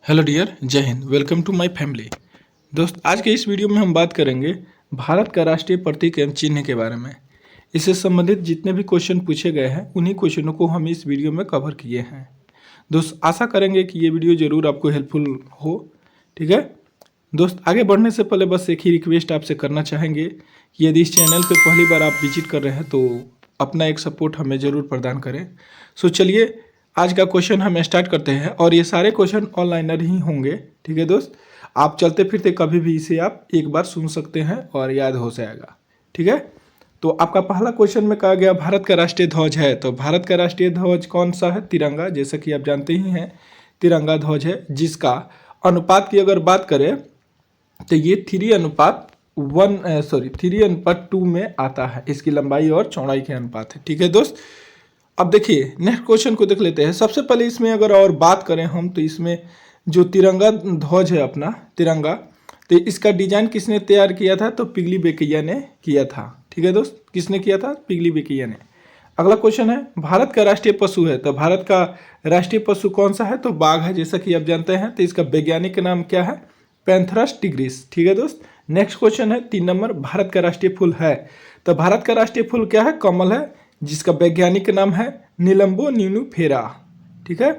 Hello dear, जय हिंद। Welcome to my family. दोस्त, आज के इस वीडियो में हम बात करेंगे भारत का राष्ट्रीय प्रतीक एवं चिन्ह के बारे में। इससे संबंधित जितने भी क्वेश्चन पूछे गए हैं उन्हीं क्वेश्चनों को हम इस वीडियो में कवर किए हैं। दोस्त, आशा करेंगे कि ये वीडियो ज़रूर आपको हेल्पफुल हो। ठीक है दोस्त, आगे बढ़ने से पहले बस एक ही रिक्वेस्ट आपसे करना चाहेंगे कि यदि इस चैनल पर पहली बार आप विजिट कर रहे हैं तो अपना एक सपोर्ट हमें ज़रूर प्रदान करें। चलिए आज का क्वेश्चन हम स्टार्ट करते हैं और ये सारे क्वेश्चन ऑनलाइनर ही होंगे। ठीक है दोस्त, आप चलते फिरते कभी भी इसे आप एक बार सुन सकते हैं और याद हो जाएगा। ठीक है, तो आपका पहला क्वेश्चन में कहा गया भारत का राष्ट्रीय ध्वज है, तो भारत का राष्ट्रीय ध्वज कौन सा है? तिरंगा। जैसा कि आप जानते ही हैं तिरंगा ध्वज है, जिसका अनुपात की अगर बात करें तो ये 3:2 में आता है। इसकी लंबाई और चौड़ाई के अनुपात है। ठीक है दोस्त, अब देखिए नेक्स्ट क्वेश्चन को देख लेते हैं। सबसे पहले इसमें अगर और बात करें हम तो इसमें जो तिरंगा ध्वज है अपना तिरंगा, तो इसका डिजाइन किसने तैयार किया था? तो पिगली बेकैया ने किया था। ठीक है दोस्त, किसने किया था? पिगली बेकैया ने। अगला क्वेश्चन है भारत का राष्ट्रीय पशु है, तो भारत का राष्ट्रीय पशु कौन सा है? तो बाघ है, जैसा कि आप जानते हैं। तो इसका वैज्ञानिक नाम क्या है? पैंथरस टिग्रिस। ठीक है दोस्त, नेक्स्ट क्वेश्चन है 3 नंबर, भारत का राष्ट्रीय फूल है, तो भारत का राष्ट्रीय फूल क्या है? कमल है, जिसका वैज्ञानिक नाम है नीलम्बो न्यूनुफेरा। ठीक है,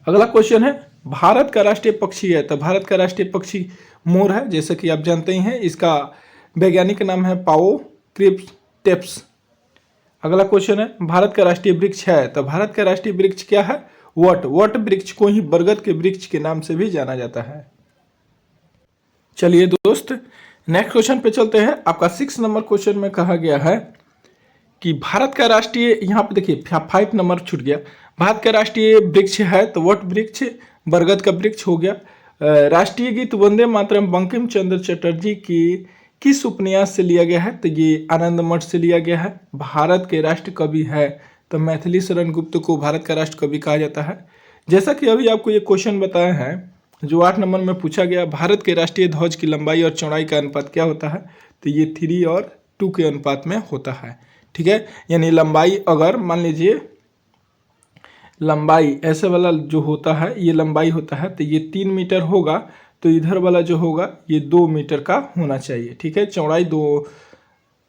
अगला क्वेश्चन है भारत का राष्ट्रीय पक्षी है, तो भारत का राष्ट्रीय पक्षी मोर है, जैसे कि आप जानते ही हैं। इसका वैज्ञानिक नाम है पाओ क्रिप्टेप्स। अगला क्वेश्चन है भारत का राष्ट्रीय वृक्ष है, तो भारत का राष्ट्रीय वृक्ष क्या है? वट। वट वृक्ष को ही बरगद के वृक्ष के नाम से भी जाना जाता है। चलिए दोस्त, नेक्स्ट क्वेश्चन पे चलते हैं। आपका 6 नंबर क्वेश्चन में कहा गया है कि भारत का राष्ट्रीय, यहाँ पे देखिए 5 नंबर छूट गया। भारत का राष्ट्रीय वृक्ष है, तो वट वृक्ष बरगद का वृक्ष हो गया। राष्ट्रीय गीत वंदे मातरम बंकिम चंद्र चटर्जी की किस उपन्यास से लिया गया है? तो ये आनंद मठ से लिया गया है। भारत के राष्ट्र कवि है, तो मैथिली शरण गुप्त को भारत का राष्ट्र कवि कहा जाता है। जैसा कि अभी आपको ये क्वेश्चन बताया है जो 8 नंबर में पूछा गया, भारत के राष्ट्रीय ध्वज की लंबाई और चौड़ाई का अनुपात क्या होता है? तो ये 3 और 2 के अनुपात में होता है। ठीक है, यानी लंबाई अगर मान लीजिए लंबाई ऐसे वाला जो होता है ये लंबाई होता है, तो ये 3 मीटर होगा, तो इधर वाला जो होगा ये 2 मीटर का होना चाहिए। ठीक है, चौड़ाई 2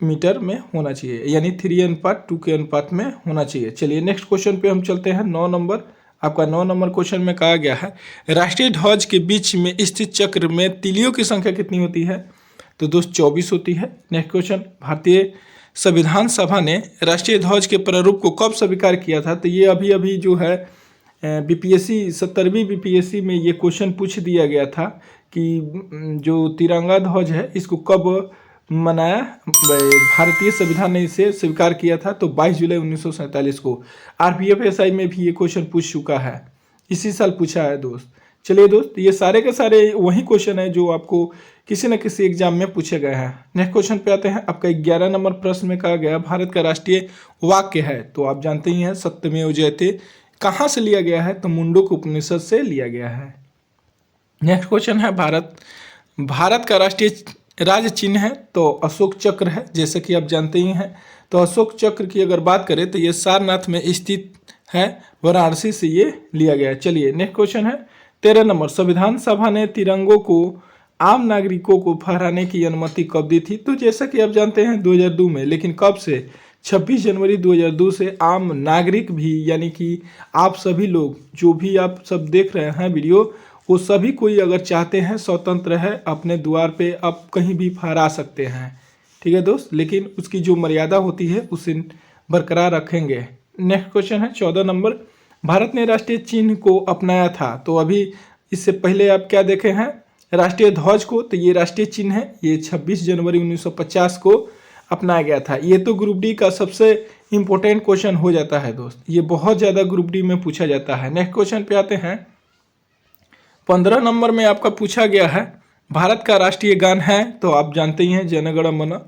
मीटर में होना चाहिए, यानी 3:2 के अनुपात में होना चाहिए। चलिए नेक्स्ट क्वेश्चन पे हम चलते हैं। 9 नंबर, आपका 9 नंबर क्वेश्चन में कहा गया है राष्ट्रीय ध्वज के बीच में स्थित चक्र में तिलियों की संख्या कितनी होती है? तो दोस्त 24 होती है। नेक्स्ट क्वेश्चन, भारतीय संविधान सभा ने राष्ट्रीय ध्वज के प्रारूप को कब स्वीकार किया था? तो ये अभी अभी जो है बीपीएससी 70वीं बीपीएससी में ये क्वेश्चन पूछ दिया गया था कि जो तिरंगा ध्वज है इसको कब मनाया, भारतीय संविधान ने इसे स्वीकार किया था। तो 22 जुलाई 1947 को। आरपीएफएसआई में भी ये क्वेश्चन पूछ चुका है, इसी साल पूछा है दोस्त। चलिए दोस्त, ये सारे के सारे वही क्वेश्चन है जो आपको किसी न किसी एग्जाम में पूछे गए हैं। नेक्स्ट क्वेश्चन पे आते हैं। आपका 11 नंबर प्रश्न में कहा गया भारत का राष्ट्रीय वाक्य है, तो आप जानते ही हैं सत्यमेव जयते। कहाँ से लिया गया है? तो मुंडक उपनिषद से लिया गया है। नेक्स्ट क्वेश्चन है भारत का राष्ट्रीय राज्य चिन्ह है, तो अशोक चक्र है, जैसे कि आप जानते ही हैं। तो अशोक चक्र की अगर बात करें तो ये सारनाथ में स्थित है, वाराणसी से ये लिया गया है। चलिए नेक्स्ट क्वेश्चन है 13 नंबर, संविधान सभा ने तिरंगों को आम नागरिकों को फहराने की अनुमति कब दी थी? तो जैसा कि आप जानते हैं 2002 में, लेकिन कब से? 26 जनवरी 2002 से आम नागरिक भी, यानी कि आप सभी लोग जो भी आप सब देख रहे हैं वीडियो, वो सभी कोई अगर चाहते हैं स्वतंत्र है, अपने द्वार पे आप कहीं भी फहरा सकते हैं। ठीक है दोस्त, लेकिन उसकी जो मर्यादा होती है उसे बरकरार रखेंगे। नेक्स्ट क्वेश्चन है 14 नंबर, भारत ने राष्ट्रीय चिन्ह को अपनाया था, तो अभी इससे पहले आप क्या देखे हैं? राष्ट्रीय ध्वज को, तो ये राष्ट्रीय चिन्ह है, ये 26 जनवरी 1950 को अपनाया गया था। ये तो ग्रुप डी का सबसे इंपॉर्टेंट क्वेश्चन हो जाता है दोस्त, ये बहुत ज़्यादा ग्रुप डी में पूछा जाता है। नेक्स्ट क्वेश्चन पे आते हैं। 15 नंबर में आपका पूछा गया है भारत का राष्ट्रीय गान है, तो आप जानते ही हैं जन गण मन।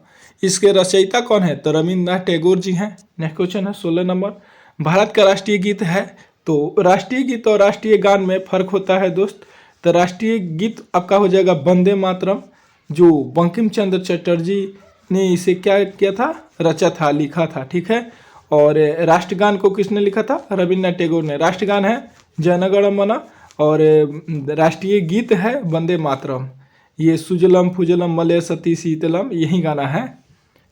इसके रचयिता कौन है? तो रविन्द्रनाथ टैगोर जी हैं। नेक्स्ट क्वेश्चन है 16 नंबर, भारत का राष्ट्रीय गीत है, तो राष्ट्रीय गीत और राष्ट्रीय गान में फर्क होता है दोस्त। तो राष्ट्रीय गीत आपका हो जाएगा वंदे मातरम, जो बंकिम चंद्र चटर्जी ने इसे क्या किया था? रचा था, लिखा था। ठीक है, और राष्ट्रगान को किसने लिखा था? रविन्द्रनाथ टैगोर ने। राष्ट्रगान है जन गण मन और राष्ट्रीय गीत है वंदे मातरम। ये सुजलम फुजलम मलय सती शीतलम यही गाना है।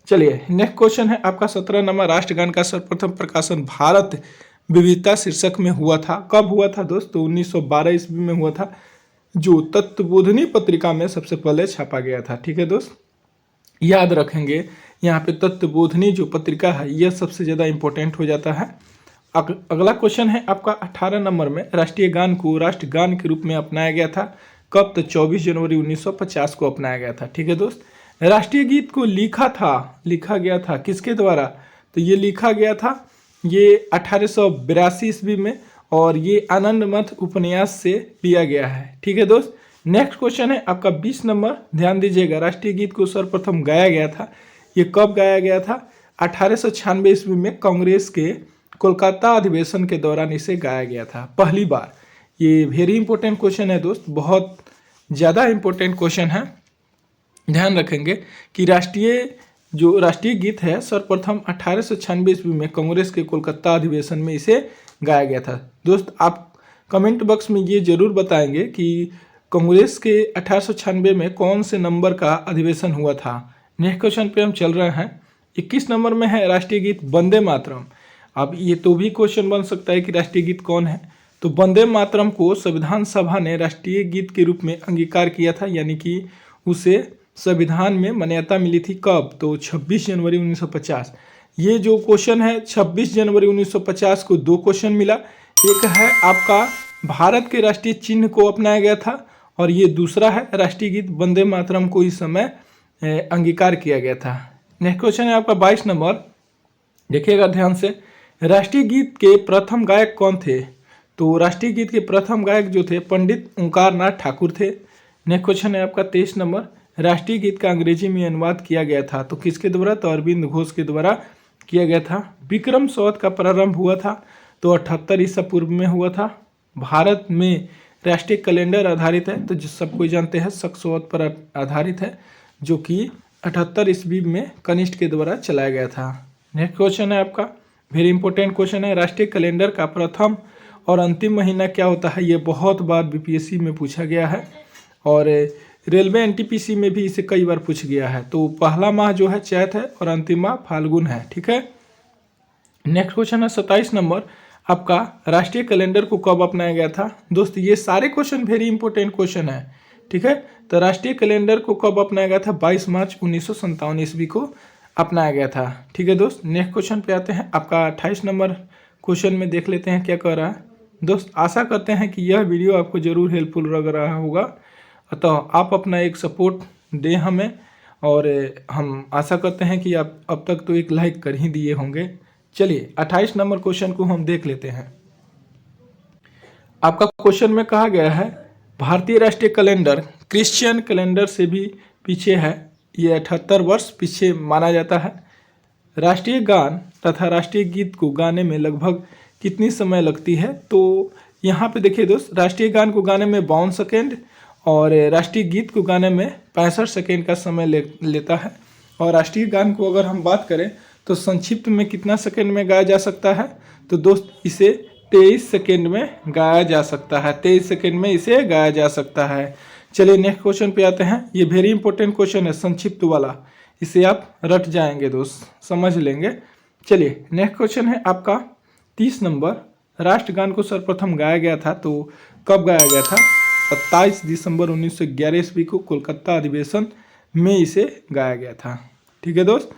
चलिए नेक्स्ट क्वेश्चन है आपका 17 नंबर। राष्ट्रगान का सर्वप्रथम प्रकाशन भारत विविधता शीर्षक में हुआ था। कब हुआ था दोस्तों? 1912 ईस्वी में हुआ था, जो तत्वबोधिनी पत्रिका में सबसे पहले छापा गया था। ठीक है दोस्त, याद रखेंगे यहाँ पे तत्वबोधिनी जो पत्रिका है यह सबसे ज़्यादा इम्पोर्टेंट हो जाता है। अगला क्वेश्चन है आपका 18 नंबर में। राष्ट्रीय गान को राष्ट्रगान के रूप में अपनाया गया था कब? तो 24 जनवरी 1950 को अपनाया गया था। ठीक है दोस्त, राष्ट्रीय गीत को लिखा गया था किसके द्वारा? तो ये लिखा गया था ये 1882 ईस्वी में, और ये आनंद मठ उपन्यास से लिया गया है। ठीक है दोस्त, नेक्स्ट क्वेश्चन है आपका 20 नंबर। ध्यान दीजिएगा, राष्ट्रीय गीत को सर्वप्रथम गाया गया था, ये कब गाया गया था? 1896 ईस्वी में कांग्रेस के कोलकाता अधिवेशन के दौरान इसे गाया गया था पहली बार। ये वेरी इंपॉर्टेंट क्वेश्चन है दोस्त, बहुत ज़्यादा इंपॉर्टेंट क्वेश्चन है। ध्यान रखेंगे कि राष्ट्रीय गीत है सर्वप्रथम 1896 ईस्वी में कांग्रेस के कोलकाता अधिवेशन में इसे गाया गया था। दोस्त आप कमेंट बॉक्स में ये जरूर बताएंगे कि कांग्रेस के 1896 में कौन से नंबर का अधिवेशन हुआ था। नेक्स्ट क्वेश्चन पे हम चल रहे हैं। 21 नंबर में है राष्ट्रीय गीत वंदे मातरम। अब ये तो भी क्वेश्चन बन सकता है कि राष्ट्रीय गीत कौन है? तो वंदे मातरम को संविधान सभा ने राष्ट्रीय गीत के रूप में अंगीकार किया था, यानी कि उसे संविधान में मान्यता मिली थी। कब? तो 26 जनवरी 1950। ये जो क्वेश्चन है 26 जनवरी 1950 को दो क्वेश्चन मिला। एक है आपका भारत के राष्ट्रीय चिन्ह को अपनाया गया था, और ये दूसरा है राष्ट्रीय गीत वंदे मातरम को इस समय अंगीकार किया गया था। नेक्स्ट क्वेश्चन है आपका 22 नंबर। देखिएगा ध्यान से, राष्ट्रीय गीत के प्रथम गायक कौन थे? तो राष्ट्रीय गीत के प्रथम गायक जो थे पंडित ओंकार नाथ ठाकुर थे। नेक्स्ट क्वेश्चन है आपका 23 नंबर। राष्ट्रीय गीत का अंग्रेजी में अनुवाद किया गया था, तो किसके द्वारा? तो अरविंद घोष के द्वारा किया गया था। विक्रम संवत का प्रारंभ हुआ था तो 78 ईसा पूर्व में हुआ था। भारत में राष्ट्रीय कैलेंडर आधारित है, तो जो सब कोई जानते हैं शक संवत पर आधारित है, जो कि 78 ईस्वी में कनिष्ठ के द्वारा चलाया गया था। नेक्स्ट क्वेश्चन है आपका वेरी इंपॉर्टेंट क्वेश्चन है। राष्ट्रीय कैलेंडर का प्रथम और अंतिम महीना क्या होता है? ये बहुत बार बीपीएससी में पूछा गया है, और रेलवे एनटीपीसी में भी इसे कई बार पूछ गया है। तो पहला माह जो है चैत है और अंतिम माह फाल्गुन है। ठीक है, नेक्स्ट क्वेश्चन है 27 नंबर आपका। राष्ट्रीय कैलेंडर को कब अपनाया गया था? दोस्त ये सारे क्वेश्चन वेरी इंपॉर्टेंट क्वेश्चन है। ठीक है, तो राष्ट्रीय कैलेंडर को कब अपनाया गया था? 22 मार्च 1957 ईस्वी को अपनाया गया था। ठीक है दोस्त, नेक्स्ट क्वेश्चन पे आते हैं। आपका 28 नंबर क्वेश्चन में देख लेते हैं क्या कह रहा है। दोस्त आशा करते हैं कि यह वीडियो आपको ज़रूर हेल्पफुल लग रहा होगा, अतः आप अपना एक सपोर्ट दें हमें, और हम आशा करते हैं कि आप अब तक तो एक लाइक कर ही दिए होंगे। चलिए 28 नंबर क्वेश्चन को हम देख लेते हैं। आपका क्वेश्चन में कहा गया है भारतीय राष्ट्रीय कैलेंडर क्रिश्चियन कैलेंडर से भी पीछे है, ये 78 वर्ष पीछे माना जाता है। राष्ट्रीय गान तथा राष्ट्रीय गीत को गाने में लगभग कितनी समय लगती है? तो यहाँ पे देखिए दोस्त, राष्ट्रीय गान को गाने में 52 सेकेंड और राष्ट्रीय गीत को गाने में 65 सेकेंड का समय लेता है। और राष्ट्रीय गान को अगर हम बात करें तो संक्षिप्त में कितना सेकेंड में गाया जा सकता है? तो दोस्त इसे 23 सेकेंड में गाया जा सकता है। 23 सेकेंड में इसे गाया जा सकता है। चलिए नेक्स्ट क्वेश्चन पे आते हैं। ये वेरी इंपॉर्टेंट क्वेश्चन है, संक्षिप्त वाला, इसे आप रट जाएंगे दोस्त, समझ लेंगे। चलिए नेक्स्ट क्वेश्चन है आपका 30 नंबर। राष्ट्रगान को सर्वप्रथम गाया गया था, तो कब गाया गया था? 27 दिसंबर 1911 ईस्वी को कोलकाता अधिवेशन में इसे गाया गया था। ठीक है दोस्त,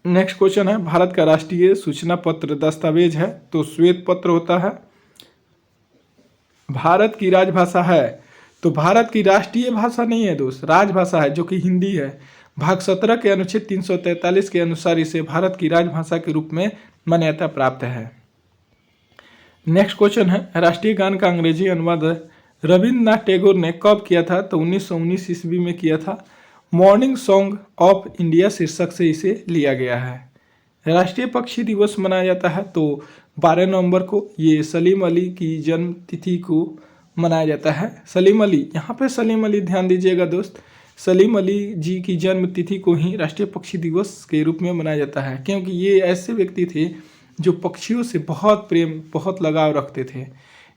नेक्स्ट क्वेश्चन है भारत का राष्ट्रीय सूचना पत्र दस्तावेज है, तो श्वेत पत्र होता है। भारत की राजभाषा है, तो भारत की राष्ट्रीय भाषा नहीं है दोस्त, राजभाषा है जो कि हिंदी है। भाग 17 के अनुच्छेद 343 के अनुसार इसे भारत की राजभाषा के रूप में मान्यता प्राप्त है। नेक्स्ट क्वेश्चन है राष्ट्रीय गान का अंग्रेजी अनुवाद रविन्द्रनाथ टैगोर ने कब किया था? तो 1919 ईस्वी में किया था। मॉर्निंग सॉन्ग ऑफ इंडिया शीर्षक से इसे लिया गया है। राष्ट्रीय पक्षी दिवस मनाया जाता है, तो 12 नवंबर को ये सलीम अली की जन्म तिथि को मनाया जाता है। सलीम अली, यहाँ पे सलीम अली ध्यान दीजिएगा दोस्त, सलीम अली जी की जन्म तिथि को ही राष्ट्रीय पक्षी दिवस के रूप में मनाया जाता है, क्योंकि ये ऐसे व्यक्ति थे जो पक्षियों से बहुत प्रेम, बहुत लगाव रखते थे।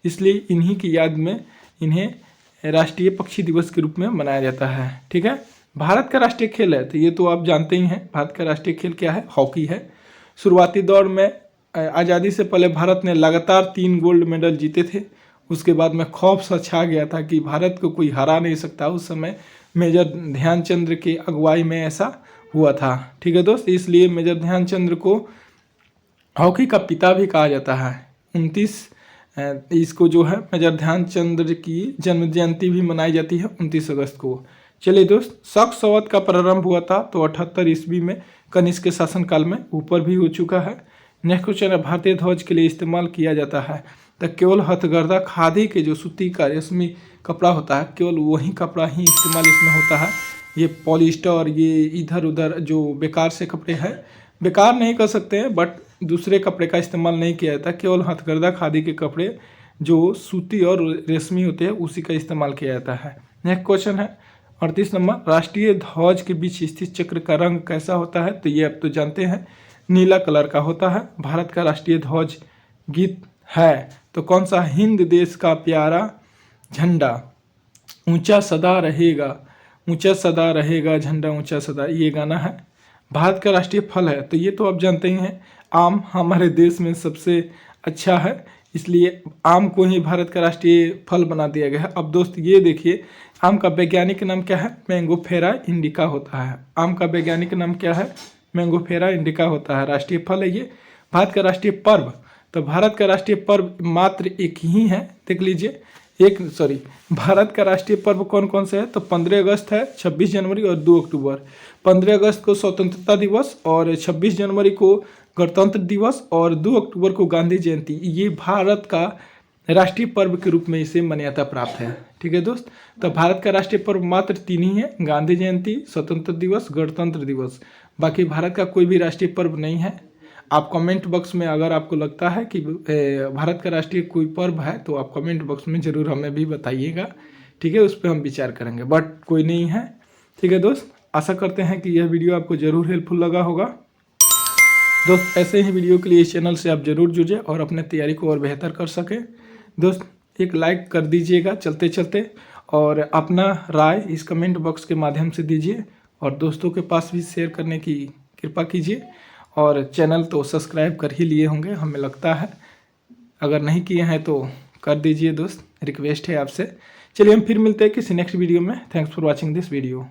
इसलिए इन्हीं की याद में इन्हें राष्ट्रीय पक्षी दिवस के रूप में मनाया जाता है। ठीक है, भारत का राष्ट्रीय खेल है तो ये तो आप जानते ही हैं, भारत का राष्ट्रीय खेल क्या है, हॉकी है। शुरुआती दौर में आज़ादी से पहले भारत ने लगातार 3 गोल्ड मेडल जीते थे। उसके बाद में खौफ सा छा गया था कि भारत को कोई हरा नहीं सकता। उस समय मेजर ध्यानचंद्र की अगुवाई में ऐसा हुआ था। ठीक है दोस्त, इसलिए मेजर ध्यानचंद्र को हॉकी का पिता भी कहा जाता है। 29 इसको जो है मेजर ध्यानचंद्र की जन्म जयंती भी मनाई जाती है 29 अगस्त को। चलिए दोस्त, शक संवत का प्रारंभ हुआ था तो 78 ईस्वी में कनिष्क के शासनकाल में, ऊपर भी हो चुका है। नेक्स्ट क्वेश्चन है, भारतीय ध्वज के लिए इस्तेमाल किया जाता है तो केवल हथकरघा खादी के जो सूती का रेशमी कपड़ा होता है, केवल वही कपड़ा ही इस्तेमाल इसमें होता है। ये पॉलिस्टर, ये इधर उधर जो बेकार से कपड़े हैं, बेकार नहीं कर सकते हैं बट दूसरे कपड़े का इस्तेमाल नहीं किया जाता। केवल हथकरघा खादी के कपड़े जो सूती और रेशमी होते हैं उसी का इस्तेमाल किया जाता है। नेक्स्ट क्वेश्चन है 38 नंबर, राष्ट्रीय ध्वज के बीच स्थित चक्र का रंग कैसा होता है, तो ये आप तो जानते हैं नीला कलर का होता है। भारत का राष्ट्रीय ध्वज गीत है तो कौन सा, हिंद देश का प्यारा झंडा ऊंचा सदा रहेगा, ऊंचा सदा रहेगा झंडा ऊंचा सदा, ये गाना है। भारत का राष्ट्रीय फल है तो ये तो आप जानते ही हैं, आम हमारे देश में सबसे अच्छा है, इसलिए आम को ही भारत का राष्ट्रीय फल बना दिया गया है। अब दोस्त ये देखिए, आम का वैज्ञानिक नाम क्या है, मैंगोफेरा इंडिका होता है। आम का वैज्ञानिक नाम क्या है, मैंगोफेरा इंडिका होता है। राष्ट्रीय फल है ये। भारत का राष्ट्रीय पर्व, तो भारत का राष्ट्रीय पर्व मात्र एक ही है, देख लीजिए। भारत का राष्ट्रीय पर्व कौन कौन से है, तो 15 अगस्त है, 26 जनवरी और 2 अक्टूबर। 15 अगस्त को स्वतंत्रता दिवस और 26 जनवरी को गणतंत्र दिवस और 2 अक्टूबर को गांधी जयंती। ये भारत का राष्ट्रीय पर्व के रूप में इसे मान्यता प्राप्त है। ठीक है दोस्त, तो भारत का राष्ट्रीय पर्व मात्र 3 ही है, गांधी जयंती, स्वतंत्र दिवस, गणतंत्र दिवस। बाकी भारत का कोई भी राष्ट्रीय पर्व नहीं है। आप कमेंट बॉक्स में अगर आपको लगता है कि भारत का राष्ट्रीय कोई पर्व है तो आप कमेंट बॉक्स में ज़रूर हमें भी बताइएगा। ठीक है, उस पर हम विचार करेंगे, बट कोई नहीं है। ठीक है दोस्त, आशा करते हैं कि यह वीडियो आपको ज़रूर हेल्पफुल लगा होगा। दोस्त, ऐसे ही वीडियो के लिए इस चैनल से आप ज़रूर जुड़े और अपने तैयारी को और बेहतर कर सकें। दोस्त, एक लाइक कर दीजिएगा चलते चलते और अपना राय इस कमेंट बॉक्स के माध्यम से दीजिए और दोस्तों के पास भी शेयर करने की कृपा कीजिए। और चैनल तो सब्सक्राइब कर ही लिए होंगे हमें लगता है, अगर नहीं किए हैं तो कर दीजिए दोस्त, रिक्वेस्ट है आपसे। चलिए हम फिर मिलते हैं किसी नेक्स्ट वीडियो में। Thanks for watching this video.